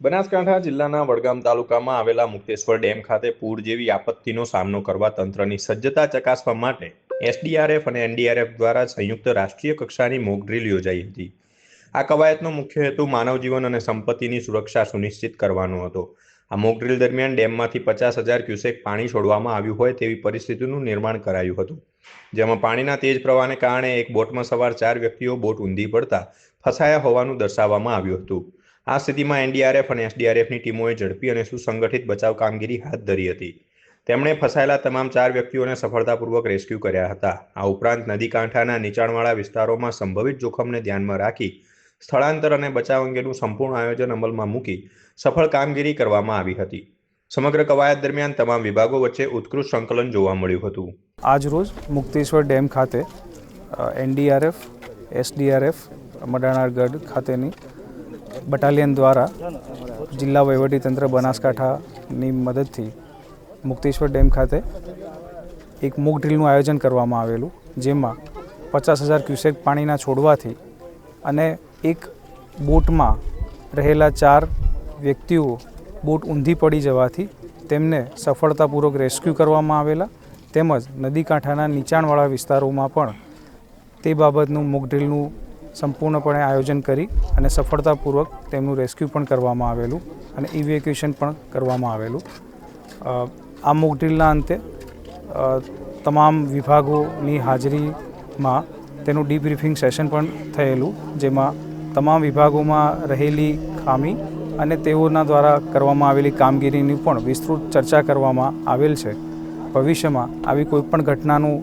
બનાસકાંઠા જિલ્લાના વડગામ તાલુકામાં આવેલા મુક્તેશ્વર ડેમ ખાતે પૂર જેવી આપત્તિનો સામનો કરવા તંત્રની સજ્જતા ચકાસવા માટે એસડીઆરએફ અને એનડીઆરએફ દ્વારા સંયુક્ત રાષ્ટ્રીય કક્ષાની મોક ડ્રીલ યોજાઈ હતી. આ કવાયતનો મુખ્ય હેતુ માનવ જીવન અને સંપત્તિની સુરક્ષા સુનિશ્ચિત કરવાનો હતો. આ મોક ડ્રીલ દરમિયાન ડેમમાંથી 50,000 ક્યુસેક પાણી છોડવામાં આવ્યું હોય તેવી પરિસ્થિતિનું નિર્માણ કરાયું હતું, જેમાં પાણીના તેજ પ્રવાહને કારણે એક બોટમાં સવાર 4 વ્યક્તિઓ બોટ ઊંધી પડતા ફસાયા હોવાનું દર્શાવવામાં આવ્યું હતું. આ સ્થિતિમાં એનડીઆરએફ અને એસડીઆરએફની ટીમોએ ઝડપી અને સુસંગઠિત બચાવ કામગીરી હાથ ધરી હતી. તેમણે ફસાયેલા તમામ 4 વ્યક્તિઓને સફળતાપૂર્વક રેસ્ક્યુ કર્યા હતા. આ ઉપરાંત નદી કાંઠાના નીચાણવાળા વિસ્તારોમાં સંભવિત જોખમને ધ્યાનમાં રાખી સ્થળાંતર અને બચાવ અંગેનું સંપૂર્ણ આયોજન અમલમાં મૂકી સફળ કામગીરી કરવામાં આવી હતી. સમગ્ર કવાયત દરમિયાન તમામ વિભાગો વચ્ચે ઉત્કૃષ્ટ સંકલન જોવા મળ્યું હતું. આજરોજ મુક્તેશ્વર ડેમ ખાતે એનડીઆરએફ, એસડીઆરએફ, મડાણાગઢ ખાતેની બટાલિયન દ્વારા જિલ્લા વહીવટીતંત્ર બનાસકાંઠાની મદદથી મુક્તેશ્વર ડેમ ખાતે એક મોક ડ્રીલનું આયોજન કરવામાં આવેલું, જેમાં 50,000 ક્યુસેક પાણીના છોડવાથી અને એક બોટમાં રહેલા 4 વ્યક્તિઓ બોટ ઊંધી પડી જવાથી તેમને સફળતાપૂર્વક રેસ્ક્યુ કરવામાં આવેલા, તેમજ નદી કાંઠાના નીચાણવાળા વિસ્તારોમાં પણ તે બાબતનું મોક ડ્રીલનું સંપૂર્ણપણે આયોજન કરી અને સફળતાપૂર્વક તેમનું રેસ્ક્યુ પણ કરવામાં આવેલું અને ઇવેક્યુએશન પણ કરવામાં આવેલું. આ મોક ડ્રીલના અંતે તમામ વિભાગોની હાજરીમાં તેનું ડીબ્રીફિંગ સેશન પણ થયેલું, જેમાં તમામ વિભાગોમાં રહેલી ખામી અને તેઓના દ્વારા કરવામાં આવેલી કામગીરીની પણ વિસ્તૃત ચર્ચા કરવામાં આવેલ છે. ભવિષ્યમાં આવી કોઈપણ ઘટનાનું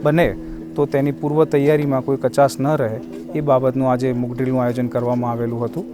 બને તો તેની પૂર્વ તૈયારીમાં કોઈ કચાશ ન રહે એ બાબતનું આજે મોક ડ્રીલનું આયોજન કરવામાં આવેલું હતું.